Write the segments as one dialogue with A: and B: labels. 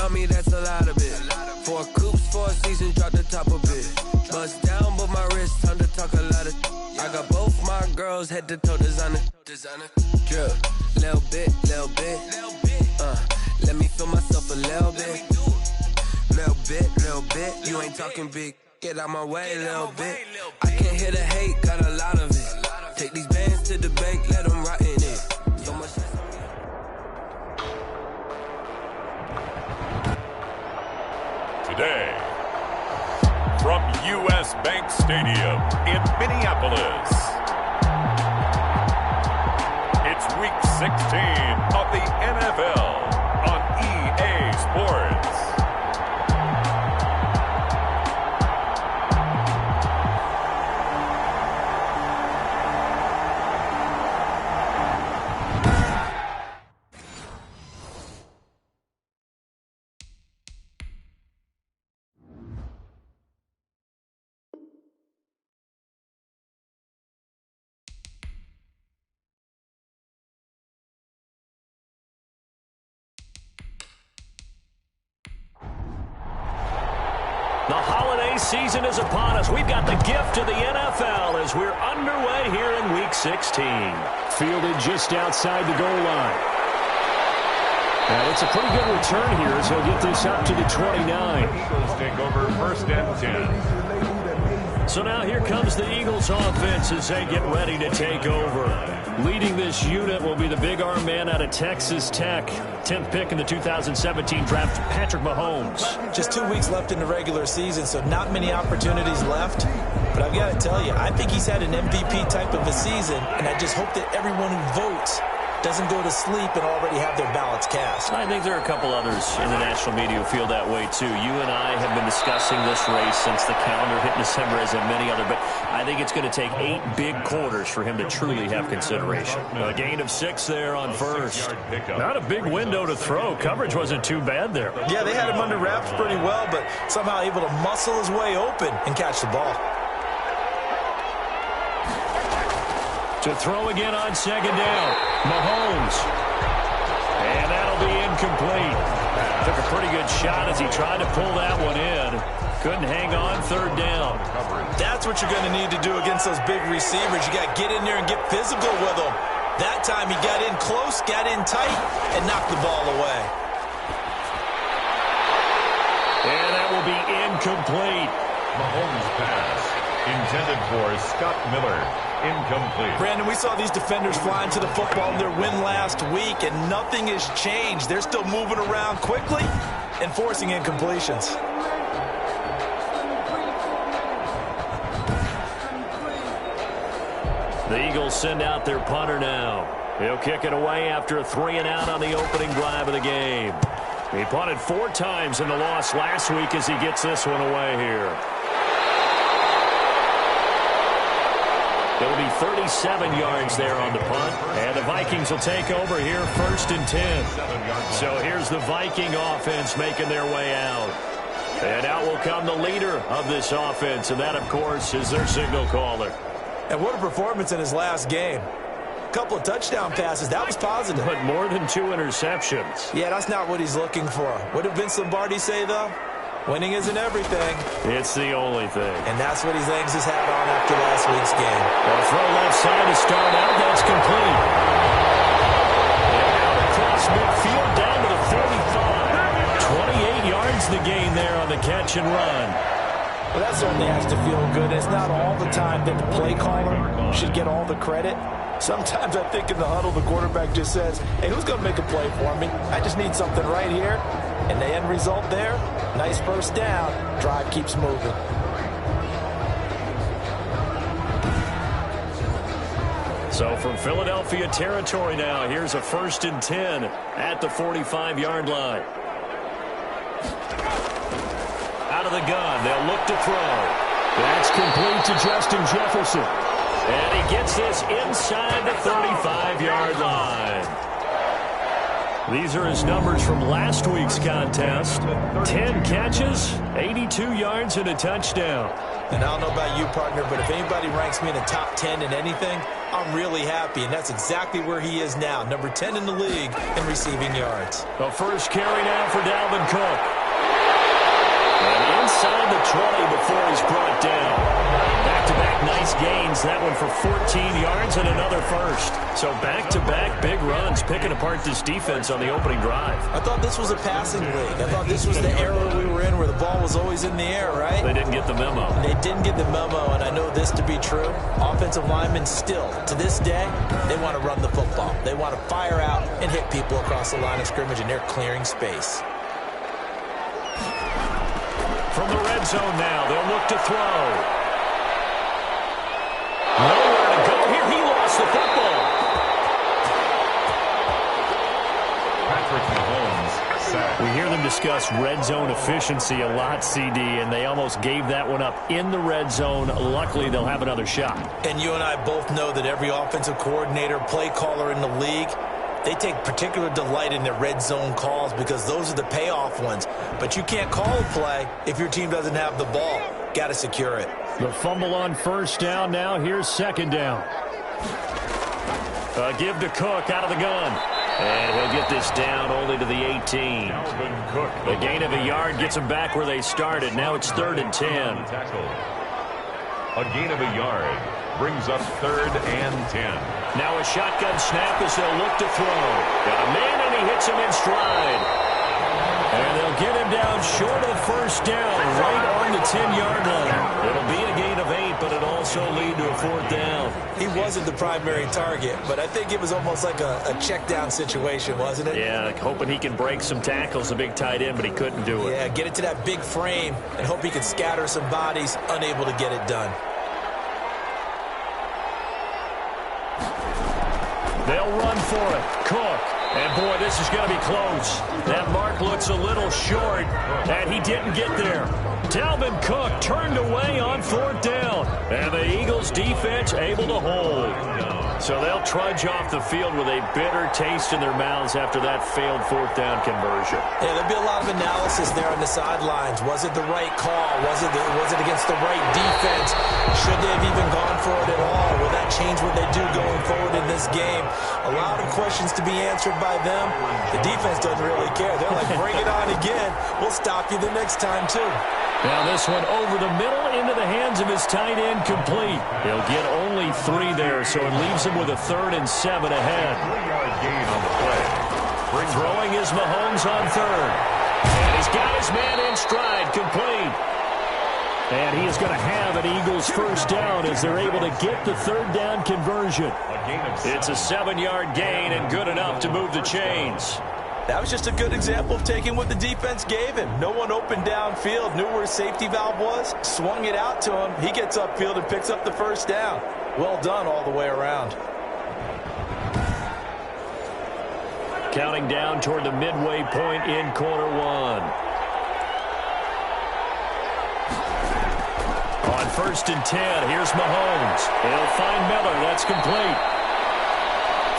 A: on me, that's a lot of it. 4 coops, 4 seasons, drop the top of it. Bust down, but my wrist, time to talk a lot of. I got both my girls, head to toe designer. Drip, little bit. Let me feel myself a little bit. Little bit. You ain't talking big. Get out my way a little bit. I can't hear the hate, got a lot of it. Take these bands to the bank, let them rot in it. So much.
B: Today, from U.S. Bank Stadium in Minneapolis, it's Week 16 of the NFL on EA Sports.
C: The holiday season is upon us. We've got the gift of the NFL as we're underway here in Week 16.
D: Fielded just outside the goal line. Now, it's a pretty good return here as he'll get this up to the 29.
B: Eagles take over 1st and 10.
C: So now here comes the Eagles offense as they get ready to take over. Leading this unit will be the big arm man out of Texas Tech. 10th pick in the 2017 draft, Patrick Mahomes.
E: Just 2 weeks left in the regular season, so not many opportunities left. But I've got to tell you, I think he's had an MVP type of a season, and I just hope that everyone who votes doesn't go to sleep and already have their ballots cast.
C: I think there are a couple others in the national media who feel that way, too. You and I have been discussing this race since the calendar hit December, as have many other, but I think it's going to take 8 big quarters for him to truly have consideration. A gain of 6 there on first. Not a big window to throw. Coverage wasn't too bad there.
E: Yeah, they had him under wraps pretty well, but somehow able to muscle his way open and catch the ball.
C: To throw again on 2nd down. Mahomes. And that'll be incomplete. Took a pretty good shot as he tried to pull that one in. Couldn't hang on 3rd down.
E: That's what you're going to need to do against those big receivers. You got to get in there and get physical with them. That time he got in close, got in tight, and knocked the ball away.
C: And that will be incomplete.
B: Mahomes pass intended for Scott Miller. Incomplete.
E: Brandon, we saw these defenders flying to the football in their win last week, and nothing has changed. They're still moving around quickly and forcing incompletions.
C: The Eagles send out their punter now. He'll kick it away after a 3-and-out on the opening drive of the game. He punted 4 times in the loss last week as he gets this one away here. It'll be 37 yards there on the punt. And the Vikings will take over here 1st and 10. So here's the Viking offense making their way out. And out will come the leader of this offense. And that, of course, is their signal caller.
E: And what a performance in his last game. A couple of touchdown passes. That was positive.
C: But more than 2 interceptions.
E: Yeah, that's not what he's looking for. What did Vince Lombardi say, though? Winning isn't everything.
C: It's the only thing.
E: And that's what he hangs his hat on after last week's game.
C: They'll throw left side to start out. That's complete. And out across midfield down to the 45. 28 yards the gain there on the catch and run.
E: Well, that certainly has to feel good. It's not all the time that the play caller should get all the credit. Sometimes I think in the huddle, the quarterback just says, hey, who's going to make a play for me? I just need something right here. And the end result there, nice first down. Drive keeps moving.
C: So from Philadelphia territory now, here's a 1st and 10 at the 45-yard line. Out of the gun, they'll look to throw.
D: That's complete to Justin Jefferson.
C: And he gets this inside the 35-yard line. These are his numbers from last week's contest. 10 catches, 82 yards, and a touchdown.
E: And I don't know about you, partner, but if anybody ranks me in the top 10 in anything, I'm really happy, and that's exactly where he is now, number 10 in the league in receiving yards.
D: The first carry now for Dalvin Cook. And inside the 20 before he's brought down. Back-to-back nice gains. That one for 14 yards and another first. So back-to-back big runs, picking apart this defense on the opening drive.
E: I thought this was a passing league. I thought this was the era we were in where the ball was always in the air, right?
D: They didn't get the memo.
E: They didn't get the memo, and I know this to be true. Offensive linemen still, to this day, they want to run the football. They want to fire out and hit people across the line of scrimmage, and they're clearing space.
D: From the red zone now, they'll look to throw. Nowhere to go here. He lost the football.
B: Patrick Mahomes sacked.
D: We hear them discuss red zone efficiency a lot, CD, and they almost gave that one up in the red zone. Luckily, they'll have another shot.
E: And you and I both know that every offensive coordinator, play caller in the league, they take particular delight in their red zone calls because those are the payoff ones. But you can't call a play if your team doesn't have the ball. Got to secure it.
D: The fumble on first down now. Here's second down. Give to Cook out of the gun. And he'll get this down only to the 18.
B: Dalvin Cook.
D: The gain of a yard gets them back where they started. Now it's 3rd and 10.
B: A gain of a yard brings up 3rd and 10.
D: Now a shotgun snap as they'll look to throw. Got a man, and he hits him in stride. And they'll get him down short of the first down, right on the 10-yard line. It'll be a gain of 8, but it'll also lead to a 4th down.
E: He wasn't the primary target, but I think it was almost like a check down situation, wasn't it?
D: Yeah, hoping he can break some tackles, a big tight end, but he couldn't do it.
E: Yeah, get it to that big frame and hope he can scatter some bodies, unable to get it done.
D: They'll run for it. Cook. And, boy, this is going to be close. That mark looks a little short, and he didn't get there. Dalvin Cook turned away on 4th down, and the Eagles' defense able to hold. So they'll trudge off the field with a bitter taste in their mouths after that failed 4th down conversion.
E: Yeah, there'll be a lot of analysis there on the sidelines. Was it the right call? Was it against the right defense? Should they have even gone for it at all? Will that change what they do going forward in this game? A lot of questions to be answered by them. The defense doesn't really care. They're like, bring it on again. We'll stop you the next time, too.
D: Now this one over the middle into the hands of his tight end, complete. He'll get only 3 there, so it leaves him with a 3rd and 7 ahead.
B: 3-yard gain on the play.
D: Throwing is Mahomes on 3rd. And he's got his man in stride, complete. And he is going to have an Eagles first down as they're able to get the 3rd down conversion. It's a 7-yard gain and good enough to move the chains.
E: That was just a good example of taking what the defense gave him. No one opened downfield, knew where his safety valve was, swung it out to him. He gets upfield and picks up the first down. Well done all the way around.
D: Counting down toward the midway point in quarter 1. On 1st and 10, here's Mahomes. He'll find Miller. That's complete.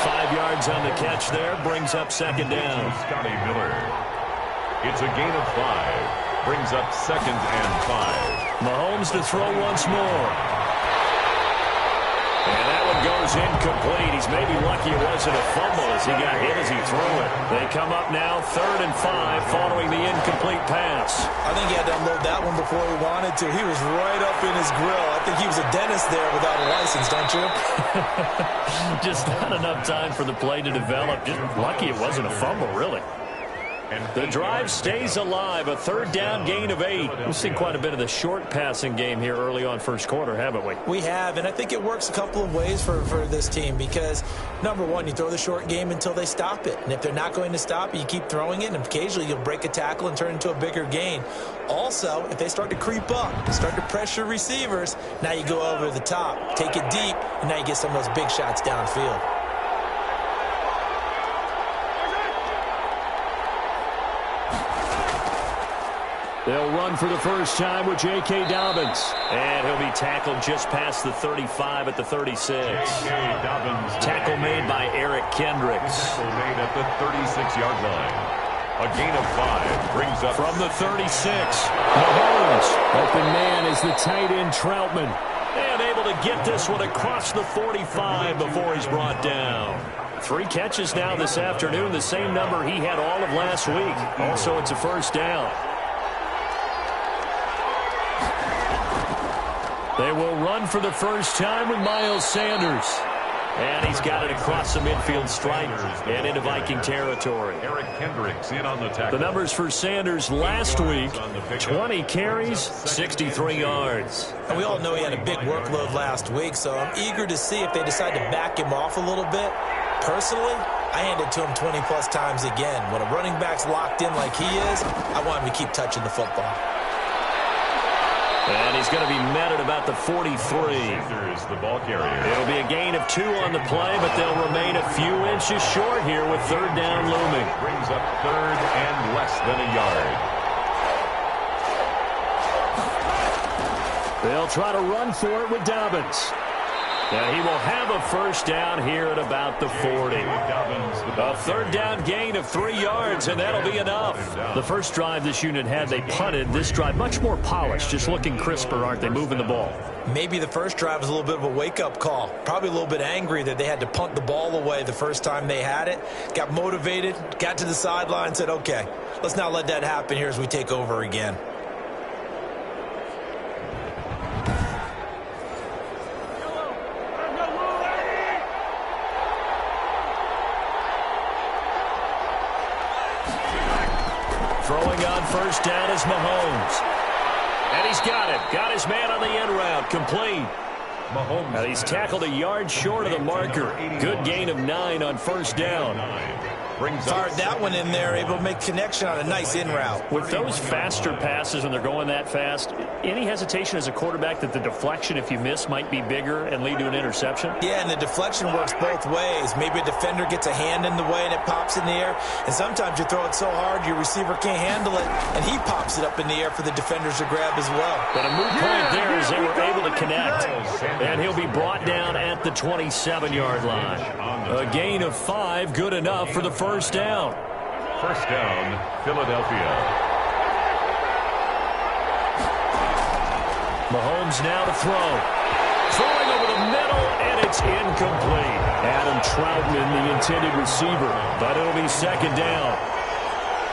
D: 5 yards on the catch there. Brings up 2nd down.
B: Scotty Miller. It's a gain of 5. Brings up 2nd and 5.
D: Mahomes to throw once more. And that one goes incomplete. He's maybe lucky it wasn't a fumble as he got hit as he threw it. They come up now 3rd and 5 following the incomplete pass.
E: I think he had to unload that one before he wanted to. He was right up in his grill. I think he was a dentist there without a license, don't you?
D: Just not enough time for the play to develop. Just lucky it wasn't a fumble, really. The drive stays alive. A 3rd down gain of 8. We've seen quite a bit of the short passing game here early on first quarter, haven't we?
E: We have, and I think it works a couple of ways for this team because, number one, you throw the short game until they stop it. And if they're not going to stop it, you keep throwing it, and occasionally you'll break a tackle and turn it into a bigger gain. Also, if they start to creep up, start to pressure receivers, now you go over the top, take it deep, and now you get some of those big shots downfield.
D: They'll run for the first time with J.K. Dobbins. And he'll be tackled just past the 35 at the 36. Tackle made by Eric Kendricks.
B: Tackle made at the 36-yard line. A gain of 5 brings up
D: from the 36. Mahomes. Open man is the tight end Troutman. And able to get this one across the 45 before he's brought down. 3 catches now this afternoon, the same number he had all of last week. Also, it's a first down. They will run for the first time with Miles Sanders. And he's got it across the midfield stripe and into Viking territory.
B: Eric Kendricks in on the tackle.
D: The numbers for Sanders last week, 20 carries, 63 yards.
E: And we all know he had a big workload last week, so I'm eager to see if they decide to back him off a little bit. Personally, I hand it to him 20-plus times again. When a running back's locked in like he is, I want him to keep touching the football.
D: And he's going to be met at about the 43.
B: Sanders, the ball carrier.
D: It'll be a gain of 2 on the play, but they'll remain a few inches short here with third down looming.
B: Brings up third and less than a yard.
D: They'll try to run for it with Dobbins. And he will have a first down here at about the 40. A third down gain of 3 yards, and that'll be enough. The first drive this unit had, they punted. This drive, much more polished, just looking crisper, aren't they, moving the ball?
E: Maybe the first drive was a little bit of a wake-up call. Probably a little bit angry that they had to punt the ball away the first time they had it. Got motivated, got to the sideline, said, okay, let's not let that happen here as we take over again.
D: Throwing on first down is Mahomes. And he's got it. Got his man on the end route. Complete.
B: Mahomes.
D: Now he's tackled a yard short of the marker. Good gain of 9 on first down.
E: Fired that one in there, able to make connection on a nice in route.
D: With those faster passes when they're going that fast, any hesitation as a quarterback that the deflection, if you miss, might be bigger and lead to an interception?
E: Yeah, and the deflection works both ways. Maybe a defender gets a hand in the way and it pops in the air. And sometimes you throw it so hard your receiver can't handle it, and he pops it up in the air for the defenders to grab as well.
D: But a moot point there as they were able to connect. And he'll be brought down at the 27-yard line. A gain of 5, good enough for the first down.
B: First down, Philadelphia.
D: Mahomes now to throw. Throwing over the middle, and it's incomplete. Adam Troutman, the intended receiver, but it'll be second down.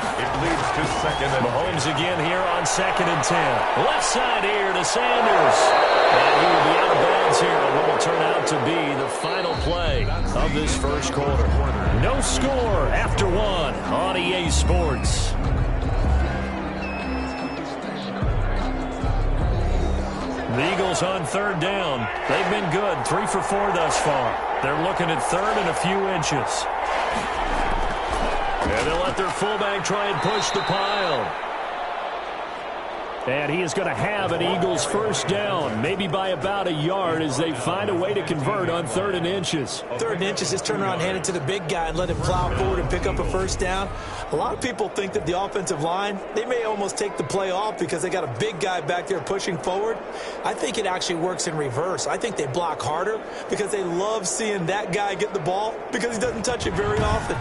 B: It leads to second and
D: Mahomes again here on 2nd and 10. Left side here to Sanders. And he will be out of bounds here on what will turn out to be the final play of this first quarter. No score after 1 on EA Sports. The Eagles on third down. They've been good, 3 for 4 thus far. They're looking at third and a few inches. And they'll let their fullback try and push the pile. And he is going to have an Eagles first down, maybe by about a yard as they find a way to convert on 3rd and inches.
E: 3rd and inches, just turn around, hand it to the big guy and let him plow forward and pick up a first down. A lot of people think that the offensive line, they may almost take the play off because they got a big guy back there pushing forward. I think it actually works in reverse. I think they block harder because they love seeing that guy get the ball because he doesn't touch it very often.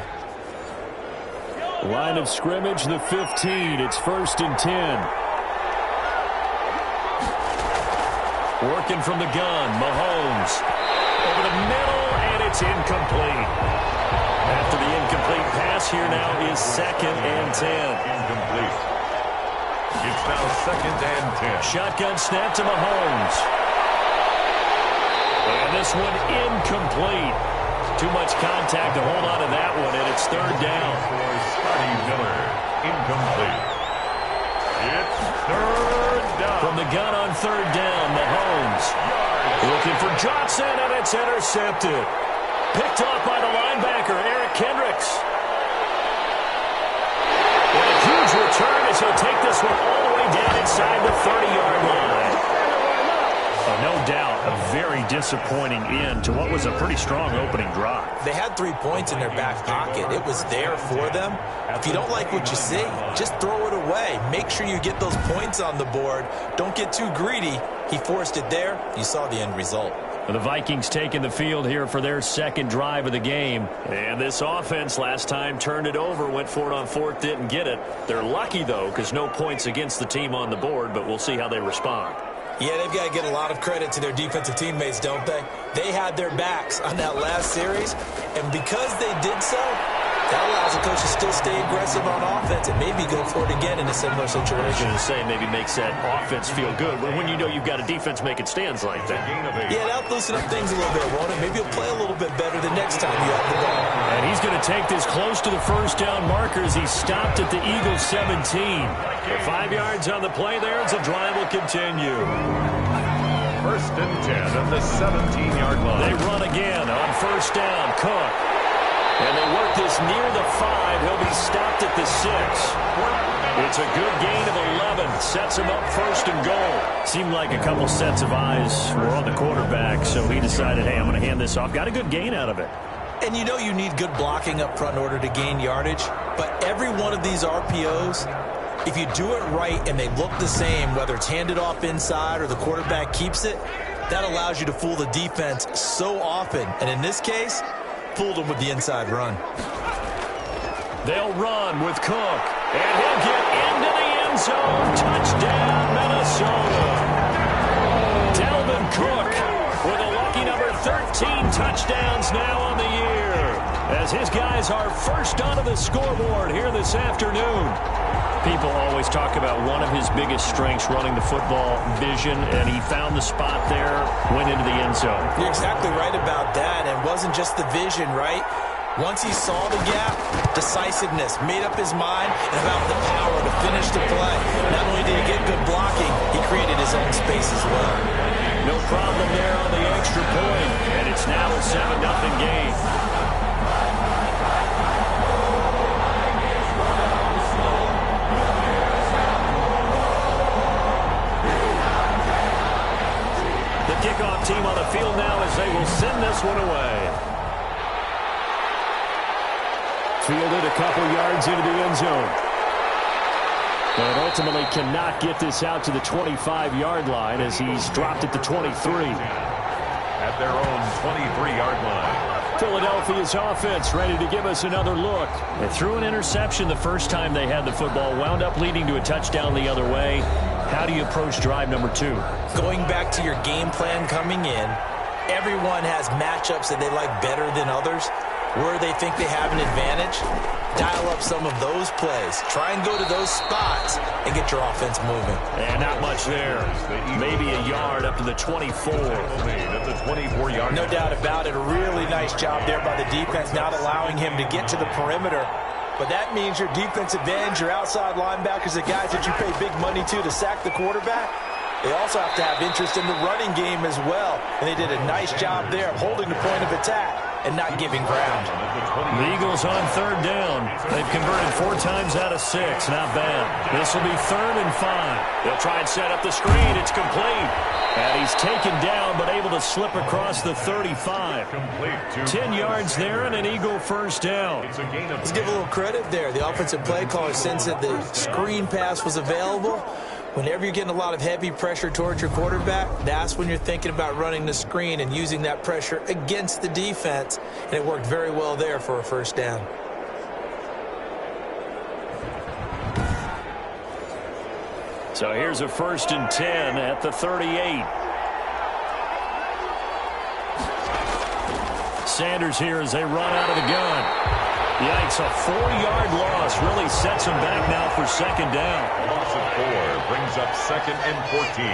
D: Line of scrimmage, the 15. It's 1st and 10. Working from the gun, Mahomes. Over the middle, and it's incomplete. After the incomplete pass, here now is 2nd and 10.
B: incomplete. It's now 2nd and 10.
D: Shotgun snap to Mahomes. And this one incomplete. Too much contact to hold on to that one, and it's 3rd down.
B: For Scotty Miller, incomplete. It's 3rd down.
D: From the gun on 3rd down, Mahomes. Looking for Johnson, and it's intercepted. Picked off by the linebacker, Eric Kendricks. And a huge return as he'll take this one all the way down inside the 30-yard line. No doubt, a very disappointing end to what was a pretty strong opening drive.
E: They had 3 points in their back pocket. It was there for them. If you don't like what you see, just throw it away. Make sure you get those points on the board. Don't get too greedy. He forced it there. You saw the end result.
D: The Vikings taking the field here for their 2nd drive of the game. And this offense last time turned it over, went for it on 4th, didn't get it. They're lucky, though, because no points against the team on the board, but we'll see how they respond.
E: Yeah, they've got to get a lot of credit to their defensive teammates, don't they? They had their backs on that last series, and because they did so, that allows the coach to still stay aggressive on offense and maybe go for it again in a similar situation.
C: I was going to say, maybe makes that offense feel good when you know you've got a defense making stands like that.
E: Yeah, that'll loosen up things a little bit, won't it? Maybe you'll play a little bit better the next time you have the ball.
D: And he's going to take this close to the first down marker as he stopped at the Eagles 17. The 5 yards on the play there as the drive will continue.
B: First and 10 at the 17-yard line.
D: They run again on first down. Cook. And they work this near the 5. He'll be stopped at the 6. It's a good gain of 11. Sets him up first and goal.
C: Seemed like a couple sets of eyes were on the quarterback, so he decided, hey, I'm going to hand this off. Got a good gain out of it.
E: And you know you need good blocking up front in order to gain yardage. But every one of these RPOs, if you do it right and they look the same, whether it's handed off inside or the quarterback keeps it, that allows you to fool the defense so often. And in this case, fooled them with the inside run.
D: They'll run with Cook. And he'll get into the end zone. Touchdown, Minnesota. Dalvin Cook with a lucky number 13 touchdowns now on the year, as his guys are first onto the scoreboard here this afternoon.
C: People always talk about one of his biggest strengths, running the football, vision, and he found the spot there, went into the end zone.
E: You're exactly right about that. And it wasn't just the vision, right? Once he saw the gap, decisiveness, made up his mind, and about the power to finish the play. Not only did he get good blocking, he created his own space as well.
D: No problem there on the extra point, and it's now a 7-0 game. The kickoff team on the field now as they will send this one away. Fielded a couple yards into the end zone. And ultimately cannot get this out to the 25-yard line as he's dropped at the 23.
B: At their own 23-yard line.
D: Philadelphia's offense ready to give us another look.
C: They threw an interception the first time they had the football, wound up leading to a touchdown the other way. How do you approach drive number 2?
E: Going back to your game plan coming in, everyone has matchups that they like better than others. Where they think they have an advantage, dial up some of those plays. Try and go to those spots and get your offense moving.
C: And not much there. Maybe a yard up to the 24.
B: At the 24-yard
E: No doubt about it. A really nice job there by the defense, not allowing him to get to the perimeter. But that means your defensive ends, your outside linebackers, the guys that you pay big money to sack the quarterback, they also have to have interest in the running game as well. And they did a nice job there of holding the point of attack and not giving ground.
D: The Eagles on third down. They've converted 4 times out of 6. Not bad. This will be 3rd and 5. They'll try and set up the screen. It's complete. And he's taken down but able to slip across the 35. 10 yards there and an Eagle first down.
E: Let's give a little credit there. The offensive play caller sensed that the screen pass was available. Whenever you're getting a lot of heavy pressure towards your quarterback, that's when you're thinking about running the screen and using that pressure against the defense. And it worked very well there for a first down.
D: So here's a 1st and 10 at the 38. Sanders here as they run out of the gun. Yikes, a 4-yard loss really sets him back now for 2nd down.
B: Loss of 4 brings up 2nd and 14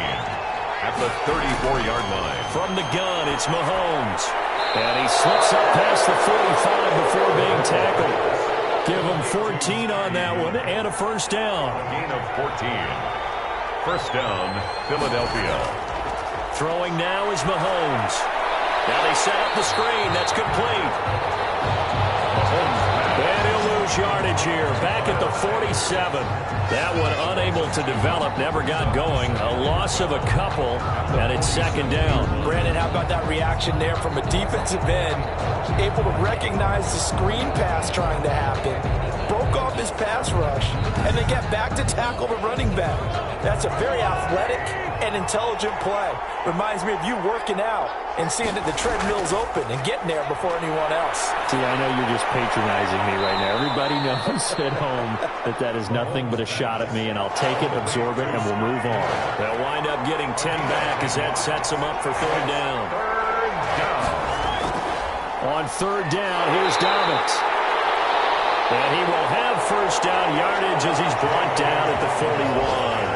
B: at the 34-yard line.
D: From the gun, it's Mahomes. And he slips up past the 45 before being tackled. Give him 14 on that one and a first down.
B: A gain of 14. First down, Philadelphia.
D: Throwing now is Mahomes. Now they set up the screen. That's complete. And he'll lose yardage here. Back at the 47. That one unable to develop. Never got going. A loss of a couple. And it's 2nd down.
E: Brandon, how about that reaction there from a defensive end? Able to recognize the screen pass trying to happen. Broke off his pass rush. And then get back to tackle the running back. That's a very athletic and intelligent play. Reminds me of you working out and seeing that the treadmill's open and getting there before anyone else.
D: See, I know you're just patronizing me right now. Everybody knows at home that is nothing but a shot at me, and I'll take it, absorb it, and we'll move on.
C: They'll wind up getting 10 back as that sets them up for third down.
D: On third down, here's Dobbins. And he will have first down yardage as he's brought down at the 41.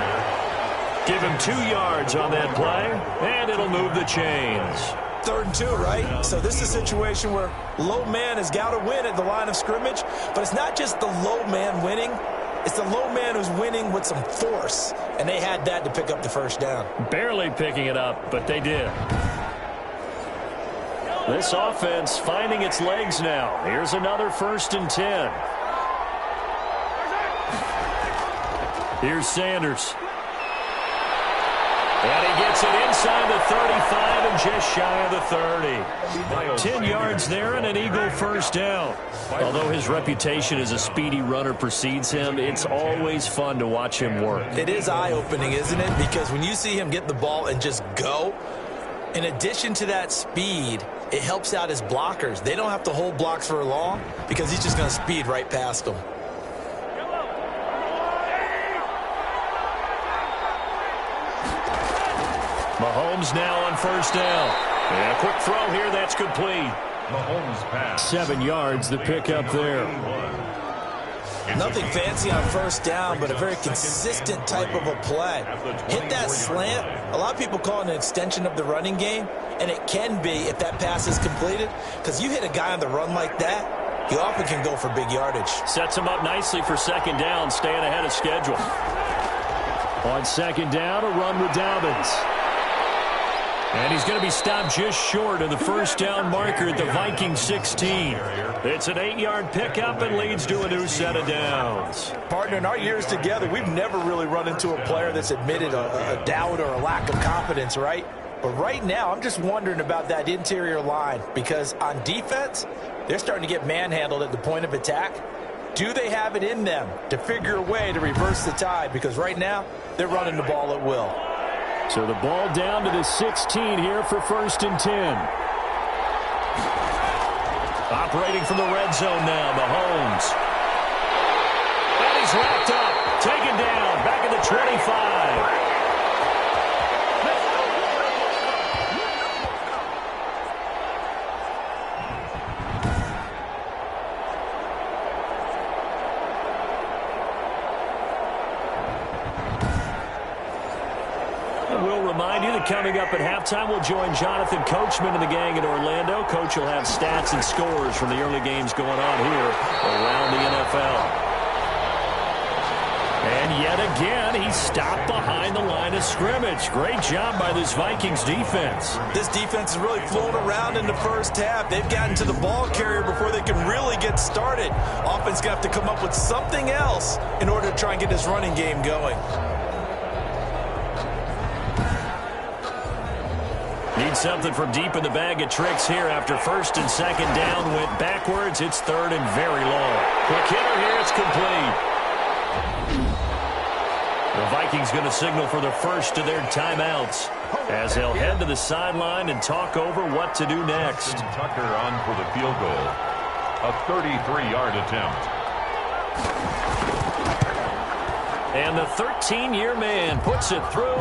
D: Give him 2 yards on that play, and it'll move the chains.
E: 3rd and 2, right? So this is a situation where low man has got to win at the line of scrimmage, but it's not just the low man winning. It's the low man who's winning with some force, and they had that to pick up the first down.
D: Barely picking it up, but they did. This offense finding its legs now. Here's another 1st and 10. Here's Sanders. And he gets it inside the 35 and just shy of the 30. 10 yards there and an Eagle first down. Although his reputation as a speedy runner precedes him, it's always fun to watch him work.
E: It is eye-opening, isn't it? Because when you see him get the ball and just go, in addition to that speed, it helps out his blockers. They don't have to hold blocks for long because he's just going to speed right past them.
C: Mahomes now on first down. And a quick throw here, that's complete.
B: Mahomes pass.
D: 7 yards, the pickup there.
E: Nothing fancy on first down, but a very consistent type of a play. Hit that slant. A lot of people call it an extension of the running game, and it can be if that pass is completed, because you hit a guy on the run like that, he often can go for big yardage.
C: Sets him up nicely for second down, staying ahead of schedule.
D: On second down, a run with Dobbins.
C: And he's going to be stopped just short of the first down marker at the Vikings 16. It's an 8-yard pickup and leads to a new set of downs.
E: Partner, in our years together, we've never really run into a player that's admitted a doubt or a lack of confidence, right? But right now, I'm just wondering about that interior line, because on defense, they're starting to get manhandled at the point of attack. Do they have it in them to figure a way to reverse the tide? Because right now, they're running the ball at will.
D: So the ball down to the 16 here for 1st and 10.
C: Operating from the red zone now, Mahomes. And he's wrapped up, taken down, back at the 25. Coming up at halftime, we'll join Jonathan Coachman and the gang in Orlando. Coach will have stats and scores from the early games going on here around the NFL. And yet again, he's stopped behind the line of scrimmage. Great job by this Vikings defense.
E: This defense is really flown around in the first half. They've gotten to the ball carrier before they can really get started. Offense going to have to come up with something else in order to try and get this running game going.
C: Need something from deep in the bag of tricks here after first and second down went backwards. It's third and very long. Quick hitter here. It's complete. The Vikings going to signal for the first of their timeouts as they'll head to the sideline and talk over what to do next.
B: Tucker on for the field goal. A 33-yard attempt.
C: And the 13-year man puts it through.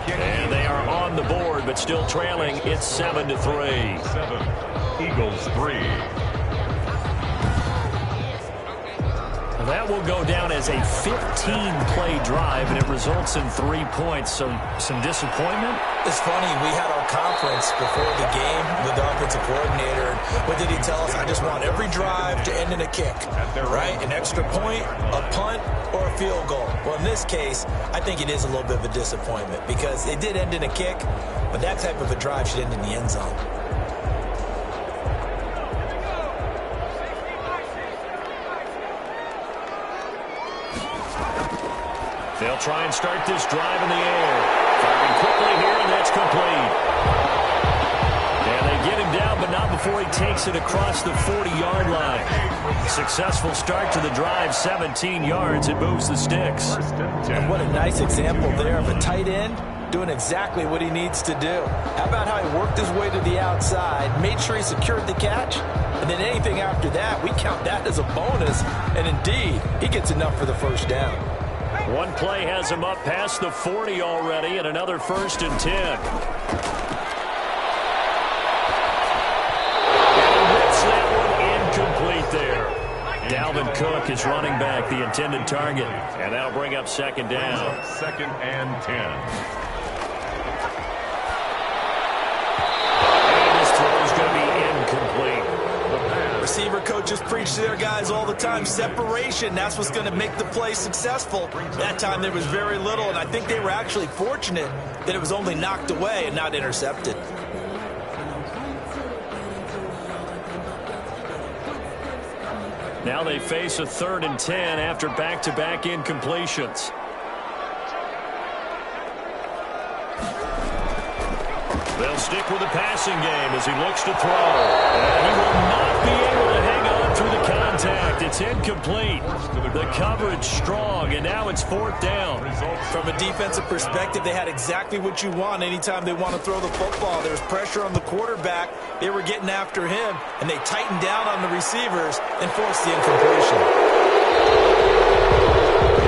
C: And they are on the board, but still trailing. It's 7-3.
B: 7. Eagles 3.
C: That will go down as a 15-play drive, and it results in 3 points. So some disappointment.
E: It's funny, we had our conference before the game with the offensive coordinator. What did he tell us? I just want every drive to end in a kick, right? An extra point, a punt, or a field goal. Well, in this case, I think it is a little bit of a disappointment because it did end in a kick, but that type of a drive should end in the end zone.
C: They'll try and start this drive in the air. Firing quickly here, and that's complete. And they get him down, but not
D: before he takes it across the 40-yard line. Successful start to the drive, 17 yards. It moves the sticks.
E: And what a nice example there of a tight end doing exactly what he needs to do. How about how he worked his way to the outside, made sure he secured the catch, and then anything after that, we count that as a bonus. And indeed, he gets enough for the first down.
D: One play has him up past the 40 already, and another 1st and 10. And rips that one incomplete there. Dalvin Cook is running back, the intended target. And that'll bring up 2nd down.
B: 2nd and 10.
D: And his throw is going to be incomplete.
E: Receiver coaches preach to their guys all the time. Separation, that's what's going to make the play successful. That time there was very little, and I think they were actually fortunate that it was only knocked away and not intercepted.
D: Now they face a 3rd and 10 after back-to-back incompletions. They'll stick with the passing game as he looks to throw. And he will not be able to hang on through the contact. It's incomplete. The coverage strong, and now it's 4th down.
E: From a defensive perspective, they had exactly what you want anytime they want to throw the football. There's pressure on the quarterback. They were getting after him, and they tightened down on the receivers and forced the incompletion.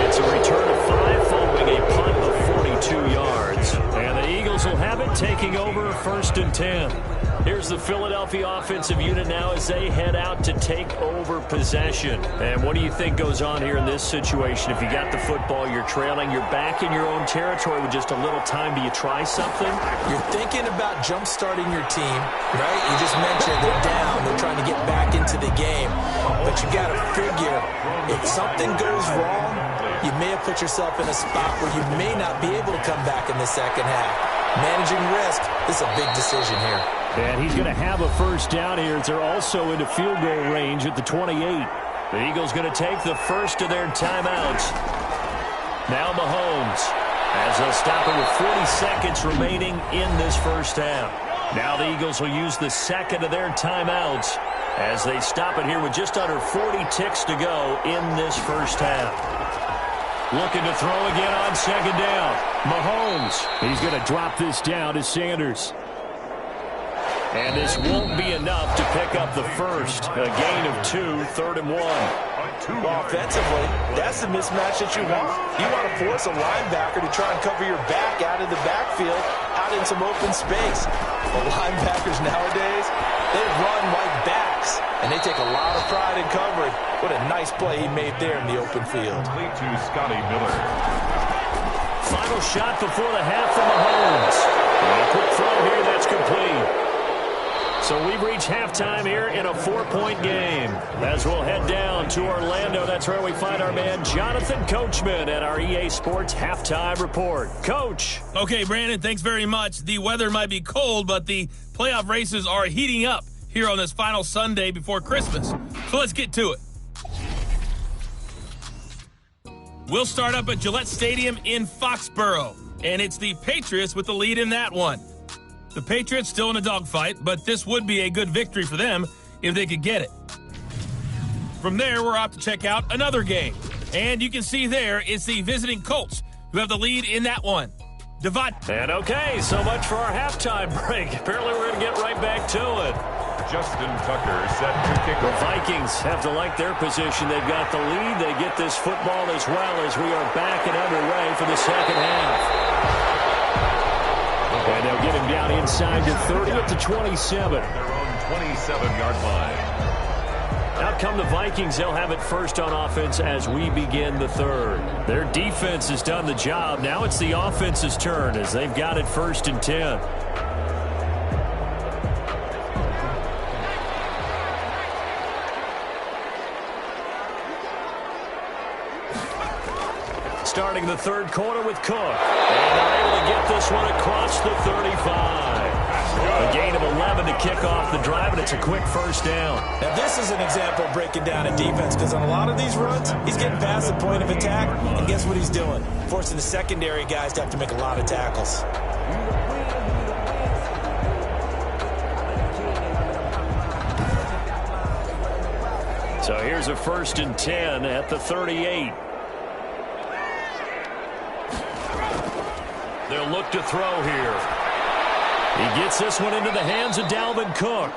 D: It's a return of 5 following a punt of 42 yards. And the Eagles will have it, taking over 1st and 10. Here's the Philadelphia offensive unit now as they head out to take over possession. And what do you think goes on here in this situation? If you got the football, you're trailing, you're back in your own territory with just a little time. Do you try something?
E: You're thinking about jump-starting your team, right? You just mentioned they're down. They're trying to get back into the game. But you got to figure, if something goes wrong, you may have put yourself in a spot where you may not be able to come back in the second half. Managing risk is a big decision here.
D: And he's going to have a 1st down here as they're also into field goal range at the 28. The Eagles going to take the first of their timeouts. Now Mahomes, as they'll stop it with 40 seconds remaining in this first half. Now the Eagles will use the 2nd of their timeouts as they stop it here with just under 40 ticks to go in this first half. Looking to throw again on 2nd down. Mahomes, he's going to drop this down to Sanders. And this won't be enough to pick up the first. A gain of 2, 3rd and 1.
E: Well, offensively, that's the mismatch that you want. You want to force a linebacker to try and cover your back out of the backfield, out in some open space. The linebackers nowadays, they run like backs, and they take a lot of pride in covering. What a nice play he made there in the open field.
B: Lead to Scotty Miller.
D: Final shot before the half from Mahomes. And a quick throw here, that's complete. So we've reached halftime here in a 4-point game. As we'll head down to Orlando, that's where we find our man Jonathan Coachman at our EA Sports Halftime Report. Coach.
F: Okay, Brandon, thanks very much. The weather might be cold, but the playoff races are heating up here on this final Sunday before Christmas. So let's get to it. We'll start up at Gillette Stadium in Foxborough, and it's the Patriots with the lead in that one. The Patriots still in a dogfight, but this would be a good victory for them if they could get it. From there, we're off to check out another game. And you can see there, it's the visiting Colts who have the lead in that one.
D: And okay, so much for our halftime break. Apparently we're going to get right back to it.
B: Justin Tucker set to kick
D: The
B: off.
D: Vikings have to like their position. They've got the lead. They get this football as well as we are back and underway for the second half. And they'll get him down inside to 30 up to 27.
B: Their own 27-yard line.
D: Out come the Vikings. They'll have it first on offense as we begin the third. Their defense has done the job. Now it's the offense's turn as they've got it 1st and 10. Starting the third quarter with Cook. And they're able to get this one across the 35. A gain of 11 to kick off the drive, and it's a quick first down.
E: Now, this is an example of breaking down a defense, because on a lot of these runs, he's getting past the point of attack, and guess what he's doing? Forcing the secondary guys to have to make a lot of tackles.
D: So here's a 1st and 10 at the 38. They'll look to throw here. He gets this one into the hands of Dalvin Cook.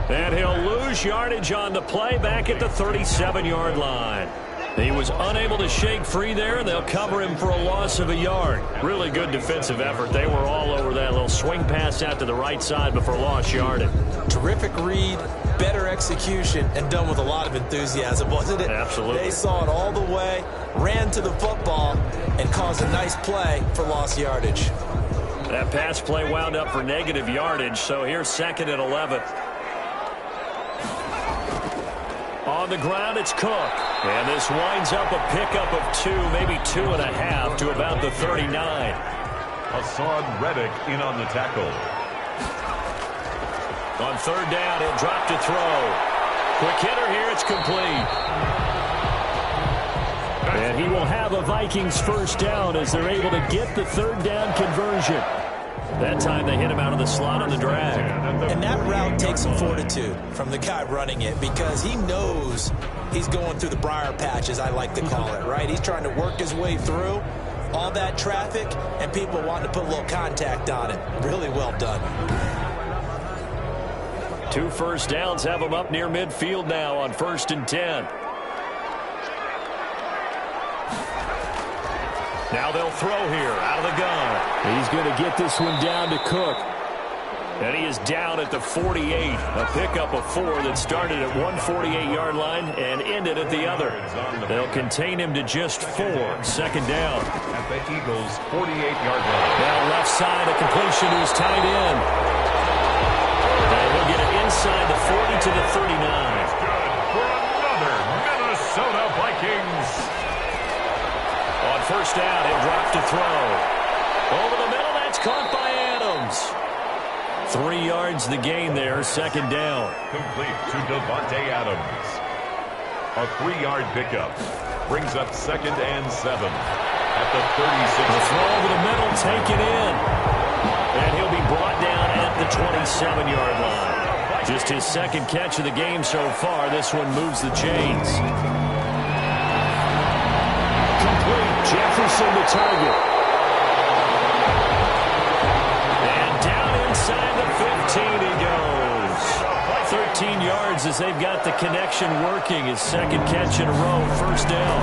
D: And he'll lose yardage on the play back at the 37-yard line. He was unable to shake free there, and they'll cover him for a loss of a yard. Really good defensive effort. They were all over that little swing pass out to the right side before lost yardage.
E: Terrific read, better execution, and done with a lot of enthusiasm, wasn't it?
D: Absolutely.
E: They saw it all the way, ran to the football, and caused a nice play for lost yardage.
D: That pass play wound up for negative yardage, so here's 2nd and 11. On the ground, it's Cook. And this winds up a pickup of 2, maybe 2.5 to about the 39.
B: Hassan Reddick in on the tackle.
D: On 3rd down, he'll drop to throw. Quick hitter here, it's complete. And he will have a Vikings 1st down as they're able to get the 3rd down conversion. That time they hit him out of the slot on the drag.
E: And that route takes some fortitude from the guy running it because he knows he's going through the briar patch, as I like to call it, right? He's trying to work his way through all that traffic, and people want to put a little contact on it. Really well done.
D: 2 1st downs have him up near midfield now on 1st and 10. Now they'll throw here out of the gun.
C: He's going to get this one down to Cook.
D: And he is down at the 48. A pickup of 4 that started at one 48-yard line and ended at the other. They'll contain him to just 4. 2nd down.
B: At the Eagles' 48-yard line.
D: Now left side, a completion who's tight end. And he'll get it inside the 40 to the 39.
B: Good for another Minnesota Vikings.
D: On 1st down, he'll drop to throw. Over the middle, that's caught by Adams. 3 yards the gain there, 2nd down.
B: Complete to Devontae Adams. A 3-yard pickup brings up 2nd and 7 at the 36.
D: The throw over the middle, taken in. And he'll be brought down at the 27-yard line. Just his 2nd catch of the game so far. This one moves the chains.
C: Jefferson the target.
D: And down inside the 15 he goes. 13 yards as they've got the connection working. His 2nd catch in a row, 1st down.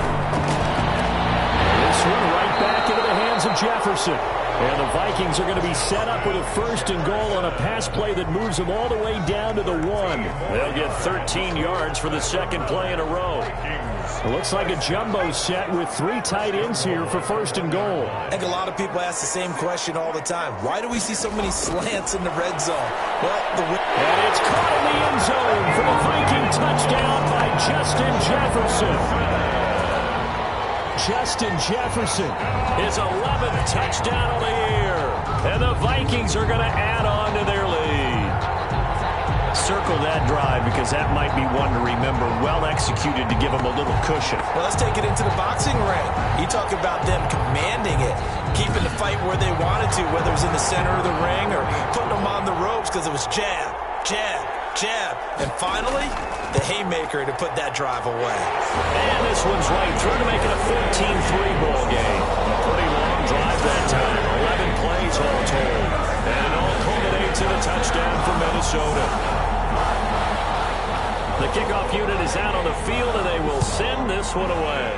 C: This one right back into the hands of Jefferson. And the Vikings are going to be set up with a 1st and goal on a pass play that moves them all the way down to the 1.
D: They'll get 13 yards for the 2nd play in a row.
C: It looks like a jumbo set with 3 tight ends here for 1st and goal.
E: I think a lot of people ask the same question all the time. Why do we see so many slants in the red zone? Well,
C: and it's caught in the end zone for the Viking touchdown by Justin Jefferson. Justin Jefferson,
D: his 11th touchdown of the year. And the Vikings are going to add on to their lead. Circle that drive because that might be one to remember. Well executed to give them a little cushion.
E: Well, let's take it into the boxing ring. You talk about them commanding it, keeping the fight where they wanted to, whether it was in the center of the ring or putting them on the ropes because it was jab, jab, jab. And finally, the haymaker to put that drive away.
D: And this one's right through to make it a 14-3 ball game. A pretty long drive that time. 11 plays all told. And it all culminates in a touchdown for Minnesota. The kickoff unit is out on the field, and they will send this one away.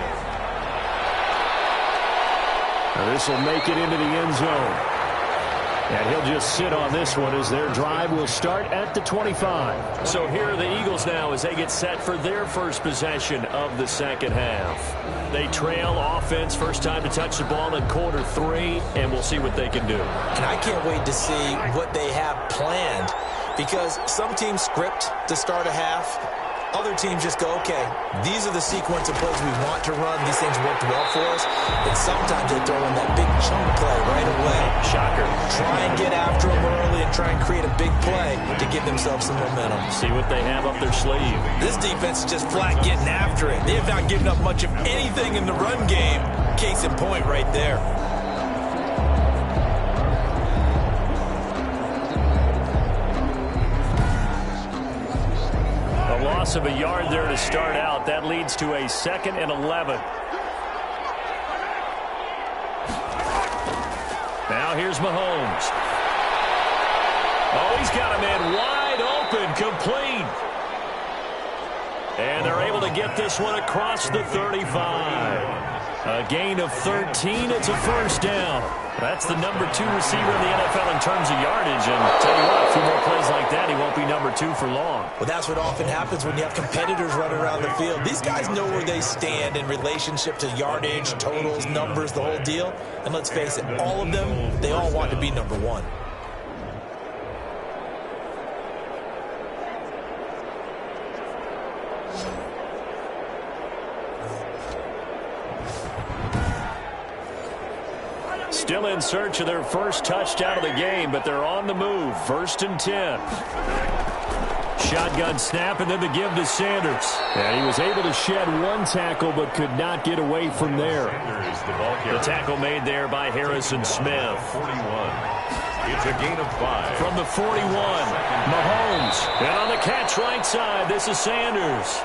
C: This will make it into the end zone. And he'll just sit on this one as their drive will start at the 25.
D: So here are the Eagles now as they get set for their first possession of the 2nd half. They trail offense, first time to touch the ball in quarter 3, and we'll see what they can do.
E: And I can't wait to see what they have planned because some teams script to start a half. Other teams just go, okay, these are the sequence of plays we want to run. These things worked well for us. And sometimes they throw in that big chunk play right away.
D: Shocker.
E: Try and get after them early and try and create a big play to give themselves some momentum.
D: See what they have up their sleeve.
E: This defense is just flat getting after it. They have not given up much of anything in the run game. Case in point right there.
D: loss of a yard there to start out. That leads to a 2nd and 11. Now here's Mahomes. Oh, he's got a man wide open, complete. And they're able to get this one across the 35. A gain of 13. It's a first down. That's the number 2 receiver in the NFL in terms of yardage. And tell you what, a few more plays like that, he won't be number 2 for long.
E: Well, that's what often happens when you have competitors running around the field. These guys know where they stand in relationship to yardage, totals, numbers, the whole deal. And let's face it, all of them, they all want to be number 1.
D: Still in search of their first touchdown of the game, but they're on the move. 1st and 10. Shotgun snap, and then the give to Sanders. And he was able to shed 1 tackle, but could not get away from there. The tackle made there by Harrison Smith.
B: 41. It's a gain of 5.
D: From the 41, Mahomes. And on the catch right side, this is Sanders.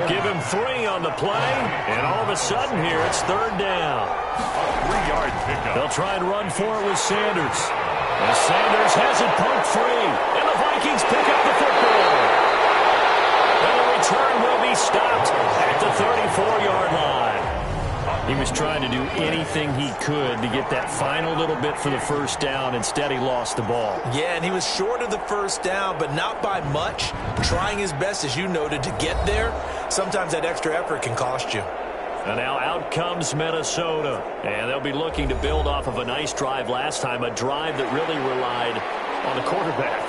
D: Give him 3 on the play, and all of a sudden here, it's 3rd down.
B: A 3-yard pickup.
D: They'll try and run for it with Sanders. And Sanders has it poked free, and the Vikings pick up the football. And the return will be stopped at the 34-yard line. He was trying to do anything he could to get that final little bit for the first down. Instead, he lost the ball.
E: Yeah, and he was short of the first down, but not by much. Trying his best, as you noted, to get there. Sometimes that extra effort can cost you.
D: And now out comes Minnesota. And they'll be looking to build off of a nice drive last time, a drive that really relied on the quarterback.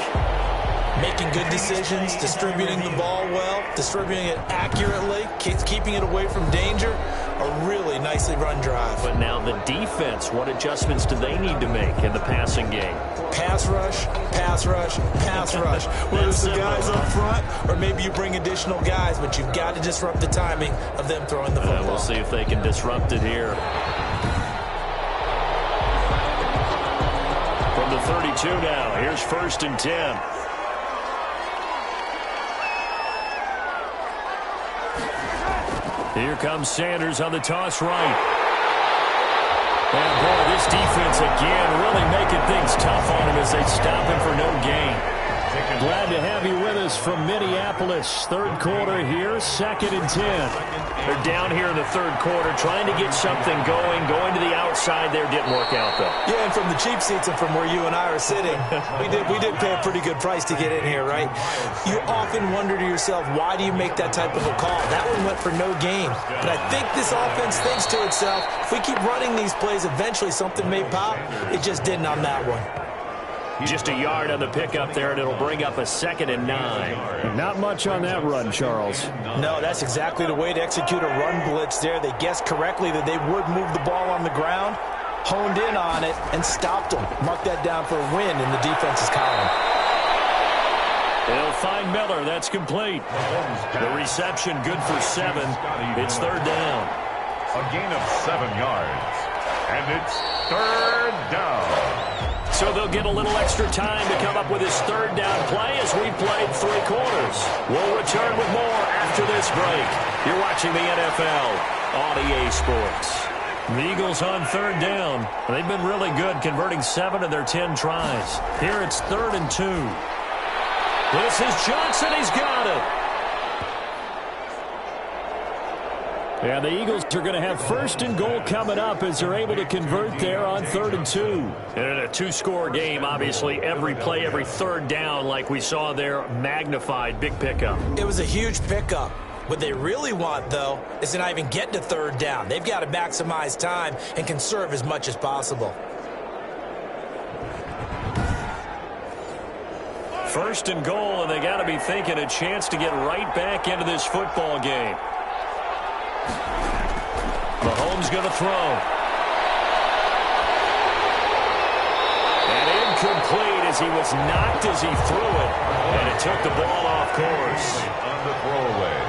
E: Making good decisions, distributing the ball well, distributing it accurately, keeping it away from danger. A really nicely run drive.
D: But now the defense, what adjustments do they need to make in the passing game?
E: Pass rush, pass rush, pass rush. Whether it's the guys up front or maybe you bring additional guys, but you've got to disrupt the timing of them throwing the football.
D: We'll see if they can disrupt it here. From the 32 now, here's 1st and 10. Here comes Sanders on the toss right. And boy, this defense again really making things tough on him as they stop him for no gain. Glad to have you with us from Minneapolis. 3rd quarter here, 2nd and 10. They're down here in the 3rd quarter trying to get something going to the outside there. Didn't work out, though.
E: Yeah, and from the cheap seats and from where you and I are sitting, we did pay a pretty good price to get in here, right? You often wonder to yourself, why do you make that type of a call? That one went for no gain. But I think this offense thinks to itself, if we keep running these plays, eventually something may pop. It just didn't on that one.
D: Just a yard on the pickup there, and it'll bring up a 2nd and 9.
G: Not much on that run, Charles.
E: No, that's exactly the way to execute a run blitz there. They guessed correctly that they would move the ball on the ground, honed in on it, and stopped them. Mark that down for a win in the defense's column.
D: They'll find Miller. That's complete. The reception good for 7. It's 3rd down.
B: A gain of 7 yards. And it's 3rd down.
D: So they'll get a little extra time to come up with his 3rd down play as we played 3 quarters. We'll return with more after this break. You're watching the NFL on EA Sports. The Eagles on 3rd down. They've been really good, converting 7 of their 10 tries. Here it's 3rd and 2. This is Johnson. He's got it. And the Eagles are going to have 1st and goal coming up as they're able to convert there on 3rd and 2. And in a 2-score game, obviously, every play, every 3rd down, like we saw there, magnified. Big pickup.
E: It was a huge pickup. What they really want, though, is to not even get to 3rd down. They've got to maximize time and conserve as much as possible.
D: 1st and goal, and they got to be thinking a chance to get right back into this football game. Mahomes going to throw. And incomplete as he was knocked as he threw it. And it took the ball off course.
B: On the throwaway.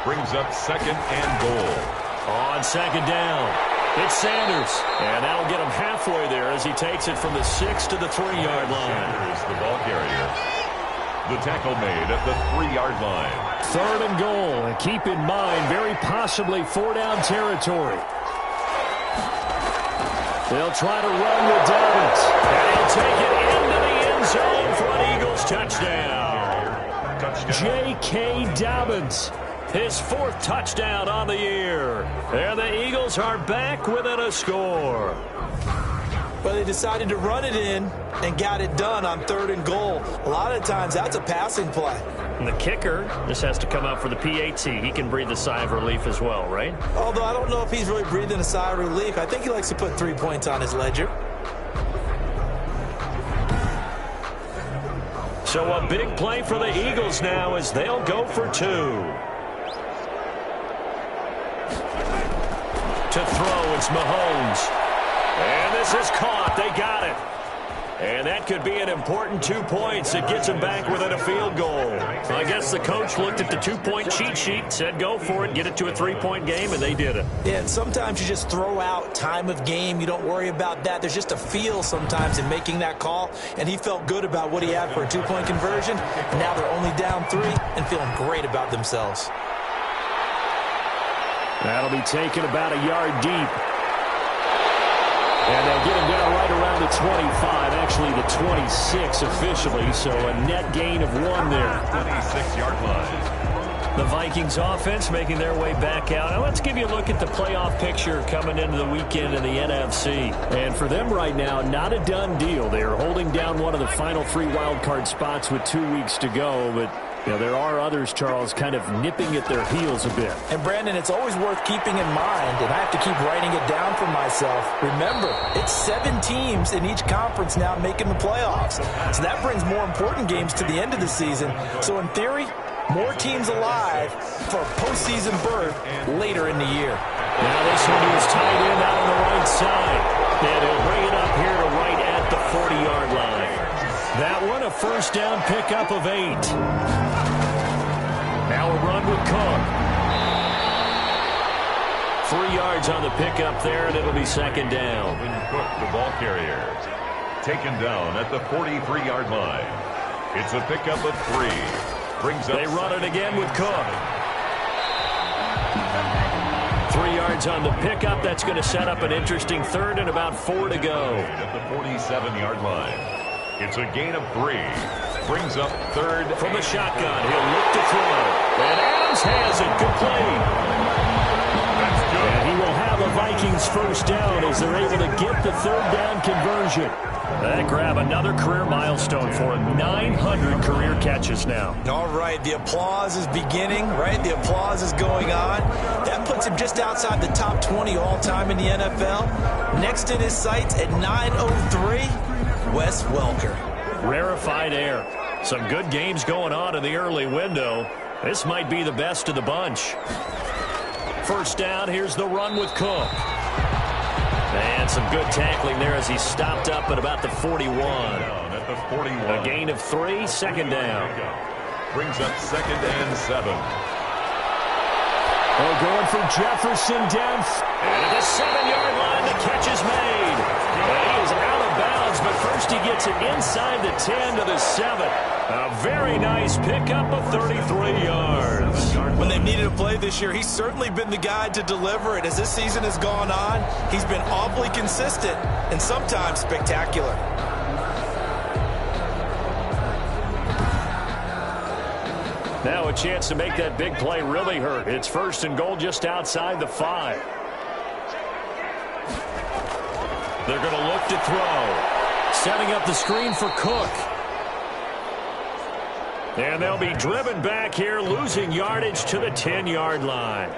B: Brings up 2nd and goal.
D: On 2nd down, it's Sanders. And that'll get him halfway there as he takes it from the 6 to the 3-yard line.
B: Sanders, the ball carrier. The tackle made at the 3-yard line.
D: 3rd and goal. And keep in mind, very possibly 4-down territory. They'll try to run with Dobbins. And he'll take it into the end zone for an Eagles touchdown. J.K. Dobbins, his 4th touchdown on the year. And the Eagles are back within a score.
E: But they decided to run it in and got it done on 3rd and goal. A lot of times that's a passing play.
C: And the kicker just has to come out for the PAT. He can breathe a sigh of relief as well, right?
E: Although I don't know if he's really breathing a sigh of relief. I think he likes to put 3 points on his ledger.
D: So a big play for the Eagles now as they'll go for 2. To throw, it's Mahomes. And this is caught. They got it. And that could be an important 2 points. It gets them back within a field goal. I guess the coach looked at the 2-point cheat sheet, said go for it, get it to a 3-point game, and they did it.
E: Yeah, and sometimes you just throw out time of game. You don't worry about that. There's just a feel sometimes in making that call, and he felt good about what he had for a 2-point conversion. And now they're only down 3 and feeling great about themselves.
D: That'll be taken about a yard deep. And they'll get him down right around the 25, actually the 26 officially, so a net gain of 1 there.
B: 26-yard line.
D: The Vikings offense making their way back out. Now let's give you a look at the playoff picture coming into the weekend in the NFC. And for them right now, not a done deal. They are holding down one of the final 3 wildcard spots with 2 weeks to go, but you know, there are others, Charles, kind of nipping at their heels a bit.
E: And, Brandon, it's always worth keeping in mind, and I have to keep writing it down for myself. Remember, it's 7 teams in each conference now making the playoffs. So that brings more important games to the end of the season. So, in theory, more teams alive for postseason berth later in the year.
D: Now this one is tight end out on the right side. And he'll bring it up here to right at the 40-yard line. That one a first down pickup of 8. Now a run with Cook. 3 yards on the pickup there, and it'll be 2nd down.
B: Cook, the ball carrier, taken down at the 43-yard line. It's a pickup of 3. Brings up.
D: They run it again with Cook. 3 yards on the pickup. That's going to set up an interesting 3rd and about 4 to go.
B: At the 47-yard line. It's a gain of 3. Brings up 3rd.
D: From the shotgun, he'll look to throw. And Adams has it complete.
B: That's good.
D: And he will have a Vikings first down as they're able to get the 3rd down conversion. That grab another career milestone for him. 900 career catches now.
E: All right, the applause is beginning, right? The applause is going on. That puts him just outside the top 20 all-time in the NFL. Next in his sights at 903, Wes Welker.
D: Rarefied air. Some good games going on in the early window. This might be the best of the bunch. First down, here's the run with Cook. And some good tackling there as he stopped up at about the 41.
B: At the 41.
D: A gain of 3, 2nd down.
B: Brings up 2nd and 7.
D: Oh, going for Jefferson down. And at the 7-yard line, the catch is made. And he is out of bounds, but first he gets it inside the 10 to the 7. A very nice pickup of 33 yards.
E: When they've needed a play this year, he's certainly been the guy to deliver it. As this season has gone on, he's been awfully consistent and sometimes spectacular.
D: Now a chance to make that big play really hurt. It's 1st and goal just outside the 5. They're going to look to throw. Setting up the screen for Cook. And they'll be driven back here, losing yardage to the 10-yard line.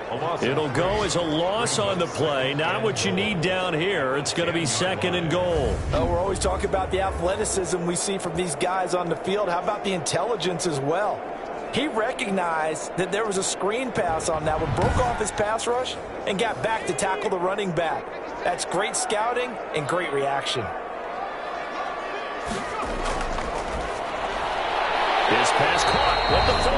D: It'll go as a loss on the play. Not what you need down here. It's going to be 2nd and goal.
E: Oh, we're always talking about the athleticism we see from these guys on the field. How about the intelligence as well? He recognized that there was a screen pass on that one, broke off his pass rush, and got back to tackle the running back. That's great scouting and great reaction.
D: His pass caught with the 4.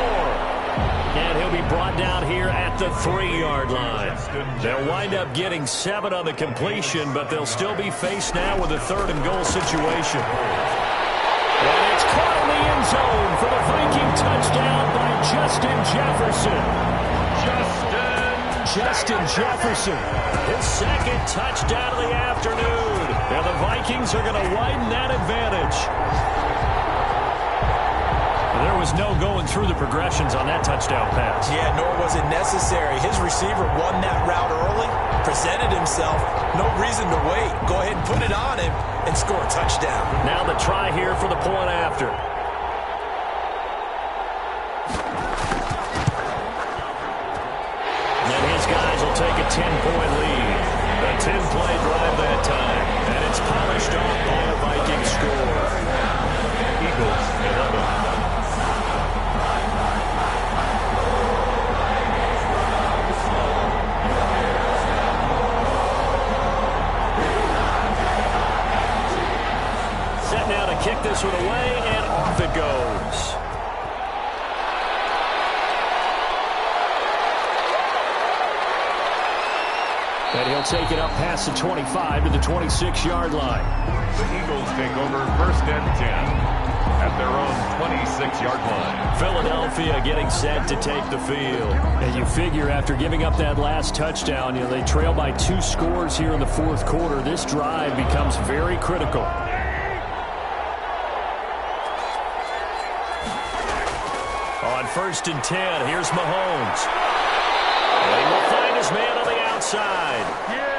D: And he'll be brought down here at the 3-yard line. They'll wind up getting 7 on the completion, but they'll still be faced now with a 3rd and goal situation. And it's caught in the end zone for the Vikings. touchdown by Justin Jefferson. Justin Jefferson, his second touchdown of the afternoon. And the Vikings are going to widen that advantage. There was no going through the progressions on that touchdown pass.
E: Yeah, nor was it necessary. His receiver won that route early, presented himself. No reason to wait. Go ahead and put it on him and score a touchdown.
D: Now the try here for the point after. And his guys will take a 10-point lead. A 10-play drive that time. And it's polished off by a Viking score.
B: Eagles 11.
D: Kick this one away, and off it goes. And he'll take it up past the 25 to the 26-yard line.
B: The Eagles take over 1st and 10 at their own 26-yard line.
D: Philadelphia getting set to take the field. And you figure after giving up that last touchdown, they trail by 2 scores here in the 4th quarter. This drive becomes very critical. On 1st and 10, here's Mahomes. And he will find his man on the outside.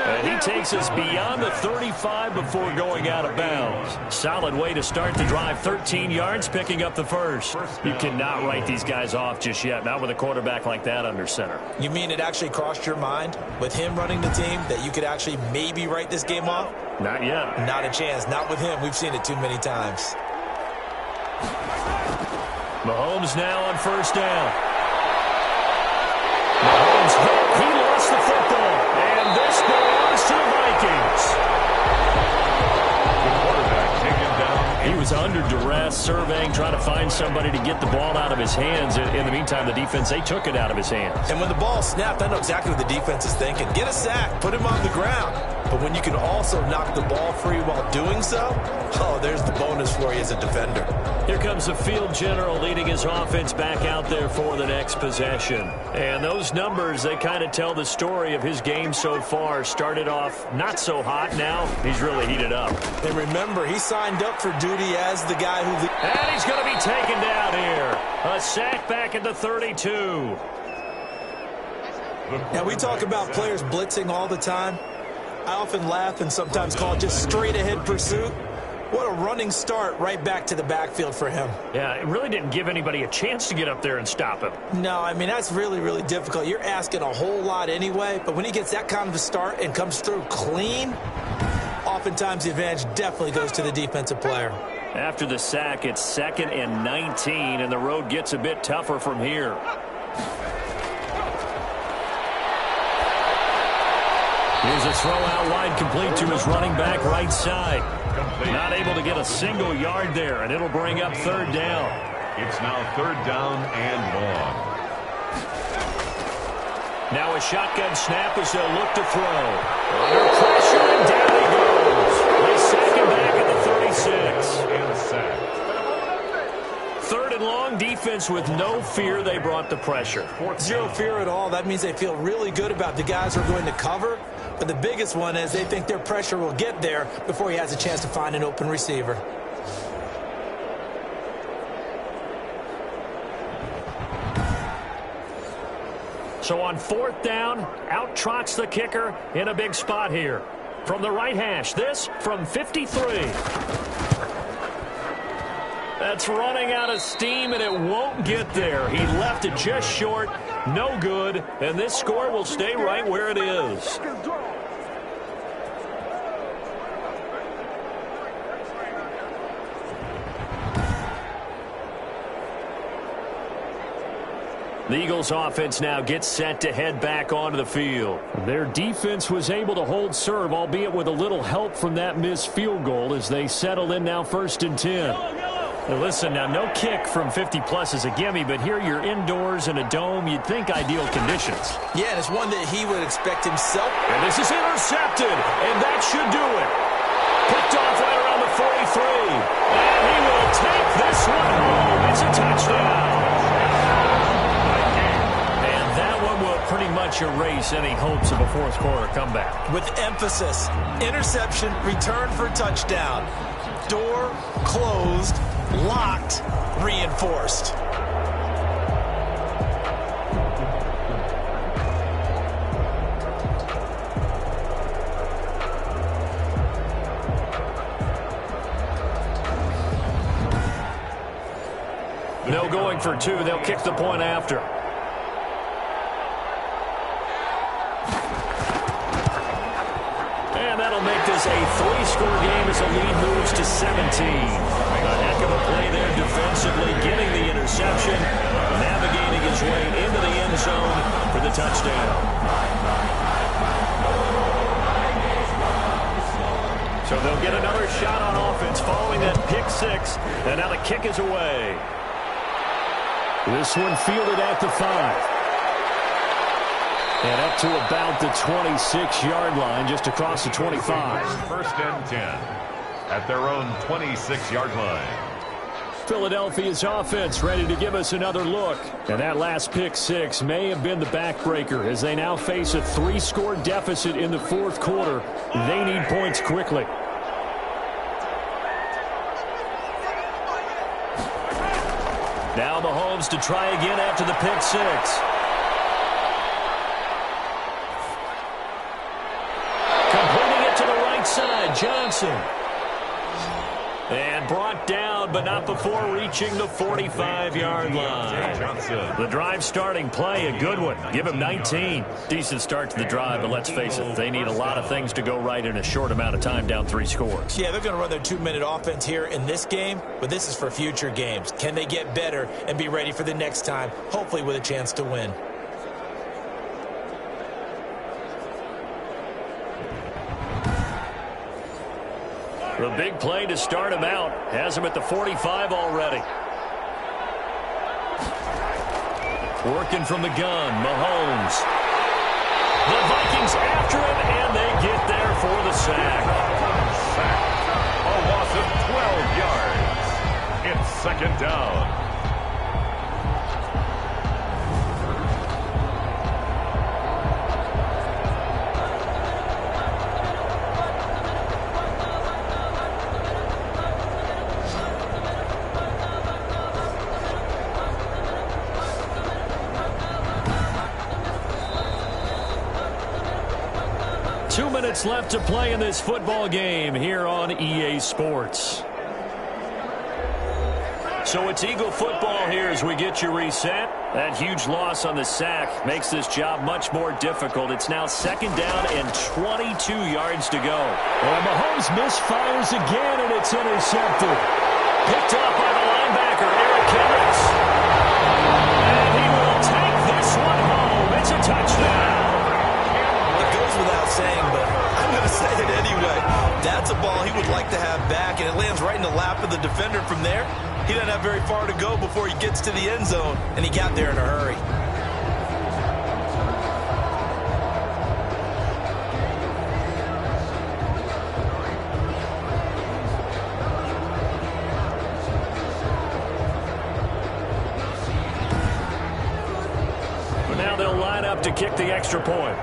D: And he takes us beyond the 35 before going out of bounds. Solid way to start the drive. 13 yards, picking up the first. You cannot write these guys off just yet, not with a quarterback like that under center.
E: You mean it actually crossed your mind with him running the team that you could actually maybe write this game off?
D: Not yet.
E: Not a chance. Not with him. We've seen it too many times.
D: Mahomes now on 1st down. Mahomes hit. He lost the football. And this belongs to the Vikings.
B: The quarterback taken down.
D: He was under duress, surveying, trying to find somebody to get the ball out of his hands. In the meantime, the defense, they took it out of his hands.
E: And when the ball snapped, I know exactly what the defense is thinking. Get a sack. Put him on the ground. But when you can also knock the ball free while doing so, oh, there's the bonus for you as a defender.
D: Here comes the field general leading his offense back out there for the next possession. And those numbers, they kind of tell the story of his game so far. Started off not so hot. Now he's really heated up.
E: And remember, he signed up for duty as the guy who...
D: And he's going to be taken down here. A sack back at the 32.
E: Now, we talk about players blitzing all the time. I often laugh and sometimes call it just straight-ahead pursuit. What a running start right back to the backfield for him.
D: Yeah, it really didn't give anybody a chance to get up there and stop him.
E: No, I mean, that's really, really difficult. You're asking a whole lot anyway, but when he gets that kind of a start and comes through clean, oftentimes the advantage definitely goes to the defensive player. After the sack, it's 2nd and 19, and the road gets a bit tougher from here. Here's a throw out wide, complete to his running back right side. Not able to get a single yard there, and it'll bring up 3rd down.
B: It's now 3rd down and long.
D: Now a shotgun snap as they'll look to throw. Under pressure, and down he goes. They sack him back at the 36.
B: And sacked.
D: 3rd and long, defense with no fear. They brought the pressure.
E: Zero fear at all. That means they feel really good about the guys who are going to cover. But the biggest one is they think their pressure will get there before he has a chance to find an open receiver.
D: So on 4th down, out trots the kicker in a big spot here. From the right hash, this from 53. That's running out of steam, and it won't get there. He left it just short, no good, and this score will stay right where it is. The Eagles offense now gets set to head back onto the field. Their defense was able to hold serve, albeit with a little help from that missed field goal as they settle in now 1st and 10. Now listen, now no kick from 50-plus is a gimme, but here you're indoors in a dome. You'd think ideal conditions.
E: Yeah, and it's one that he would expect himself.
D: And this is intercepted, and that should do it. Picked off right around the 43. And he will take this one home. It's a touchdown. much erase any hopes of a fourth quarter comeback.
E: With emphasis, interception, return for touchdown. Door closed, locked, reinforced.
D: No going for two. They'll kick the point after. And that'll make this a three-score game as the lead moves to 17. A heck of a play there defensively, getting the interception, navigating his way into the end zone for the touchdown. So they'll get another shot on offense following that pick six, and now the kick is away.
G: This one fielded at the 5. And up to about the 26-yard line, just across the 25.
B: First and 10 at their own 26-yard line.
G: Philadelphia's offense ready to give us another look. And that last pick six may have been the backbreaker as they now face a three-score deficit in the fourth quarter. They need points quickly.
D: Now Mahomes to try again after the pick six. Completing it to the right side, Johnson. And brought down, but not before reaching the 45-yard line. The drive starting play, a good one. Give him 19. Decent start to the drive, but let's face it, they need a lot of things to go right in a short amount of time, down 3 scores.
E: Yeah, they're going to run their 2-minute offense here in this game, but this is for future games. Can they get better and be ready for the next time, hopefully with a chance to win?
D: The big play to start him out. Has him at the 45 already. Working from the gun, Mahomes. The Vikings after him, and they get there for the sack.
B: A loss of 12 yards. It's second down.
D: Left to play in this football game here on EA Sports. So it's Eagle football here as we get you reset. That huge loss on the sack makes this job much more difficult. It's now second down and 22 yards to go.
G: Well, Mahomes misfires again, and it's intercepted.
D: Picked up by the linebacker, Eric Kendricks. And he will take this one home. It's a touchdown.
E: It goes without saying, but I'm going to say it anyway. That's a ball he would like to have back, and it lands right in the lap of the defender from there. He doesn't have very far to go before he gets to the end zone, and he got there in a hurry.
D: But now they'll line up to kick the extra point.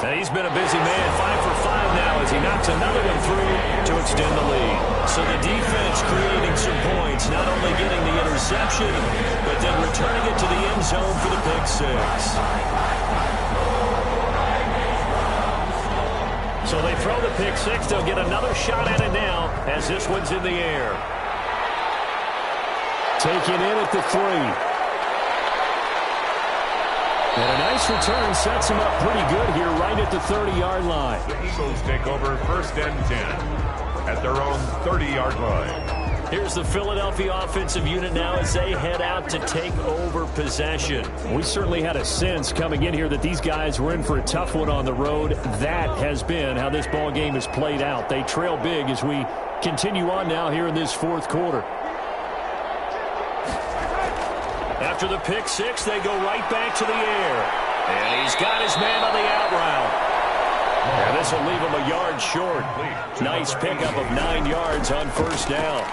D: And he's been a busy man, 5 for 5 now as he knocks another one through to extend the lead. So the defense creating some points, not only getting the interception, but then returning it to the end zone for the pick six. So they throw the pick six. They'll get another shot at it now as this one's in the air.
G: Taken in at the 3. And a nice return sets him up pretty good here right at the 30-yard line.
B: The Eagles take over first and 10 at their own 30-yard line.
D: Here's the Philadelphia offensive unit now as they head out to take over possession.
G: We certainly had a sense coming in here that these guys were in for a tough one on the road. That has been how this ball game has played out. They trail big as we continue on now here in this fourth quarter.
D: After the pick six, they go right back to the air. And he's got his man on the out route. And this will leave him a yard short. Nice pickup of 9 yards on first down.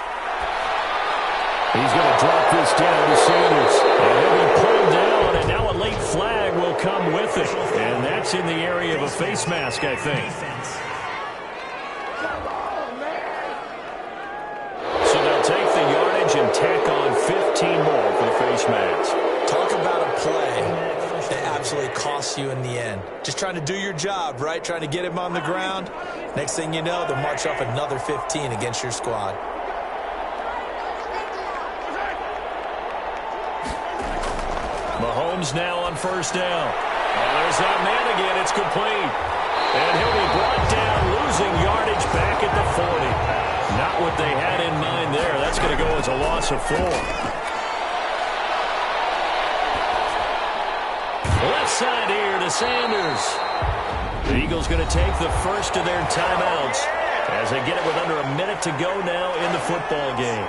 G: He's going to drop this down to Sanders. And he'll be pulled down, and now a late flag will come with it. And that's in the area of a face mask, I think. So they'll take the yardage and tack on 15 more for the face mask.
E: Talk about a play that absolutely costs you in the end. Just trying to do your job, right? Trying to get him on the ground. Next thing you know, they'll march off another 15 against your squad.
G: Mahomes now on first down. And there's that man again. It's complete. And he'll be brought down, losing yardage back at the 40. Not what they had in mind there. That's going to go as a loss of 4. Left side here to Sanders. The Eagles going to take the first of their timeouts as they get it with under a minute to go now in the football game.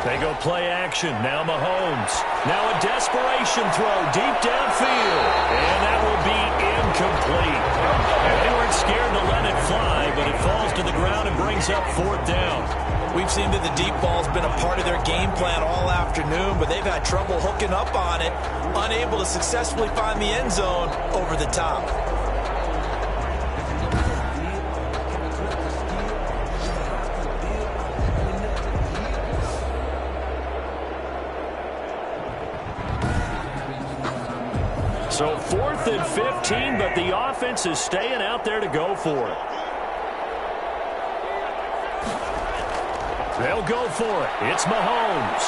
G: They go play action. Now Mahomes. Now a desperation throw deep downfield. And that will be incomplete. And they weren't scared to let it fly, but it falls to the ground and brings up 4th down.
E: We've seen that the deep ball's been a part of their game plan all afternoon, but they've had trouble hooking up on it, unable to successfully find the end zone over the top.
G: So 4th and 15, but the offense is staying out there to go for it. They'll go for it. It's Mahomes.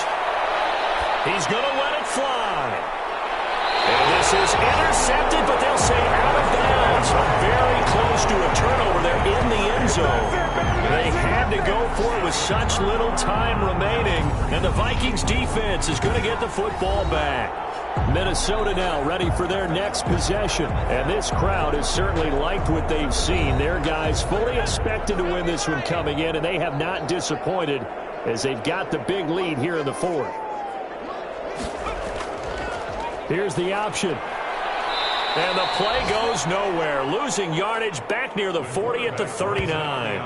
G: He's going to let it fly. And this is intercepted, but they'll say out of bounds. Very close to a turnover there in the end zone. They had to go for it with such little time remaining, and the Vikings defense is going to get the football back. Minnesota now ready for their next possession. And this crowd has certainly liked what they've seen. Their guys fully expected to win this one coming in, and they have not disappointed as they've got the big lead here in the 4th. Here's the option. And the play goes nowhere. Losing yardage back near the 40 at the 39.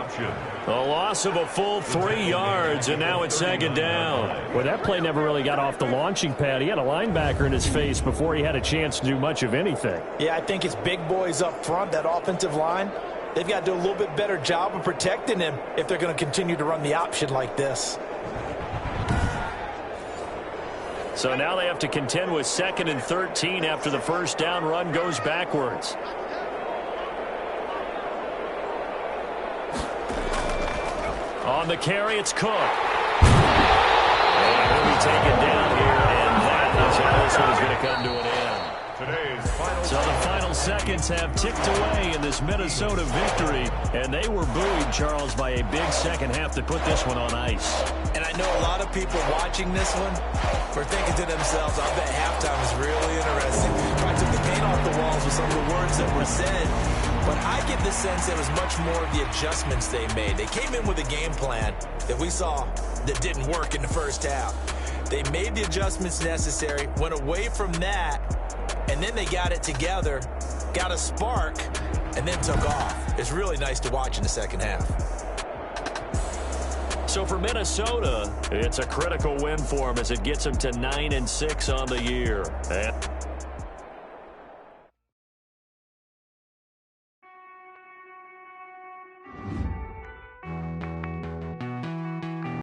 G: A loss of a full 3 yards, and now it's 2nd down.
C: Well, that play never really got off the launching pad. He had a linebacker in his face before he had a chance to do much of anything.
E: Yeah, I think it's big boys up front, that offensive line. They've got to do a little bit better job of protecting him if they're going to continue to run the option like this.
G: So now they have to contend with 2nd and 13 after the first down run goes backwards. On the carry, it's Cook. And he'll be taken down here, and that is how this one is going to come to an end. So the final seconds have ticked away in this Minnesota victory, and they were buoyed, Charles, by a big second half to put this one on ice.
E: And I know a lot of people watching this one were thinking to themselves, I bet halftime is really interesting. Probably took the paint off the walls with some of the words that were said. But I get the sense it was much more of the adjustments they made. They came in with a game plan that we saw that didn't work in the first half. They made the adjustments necessary, went away from that, and then they got it together, got a spark, and then took off. It's really nice to watch in the second half.
G: So for Minnesota, it's a critical win for them as it gets them to 9-6 on the year. And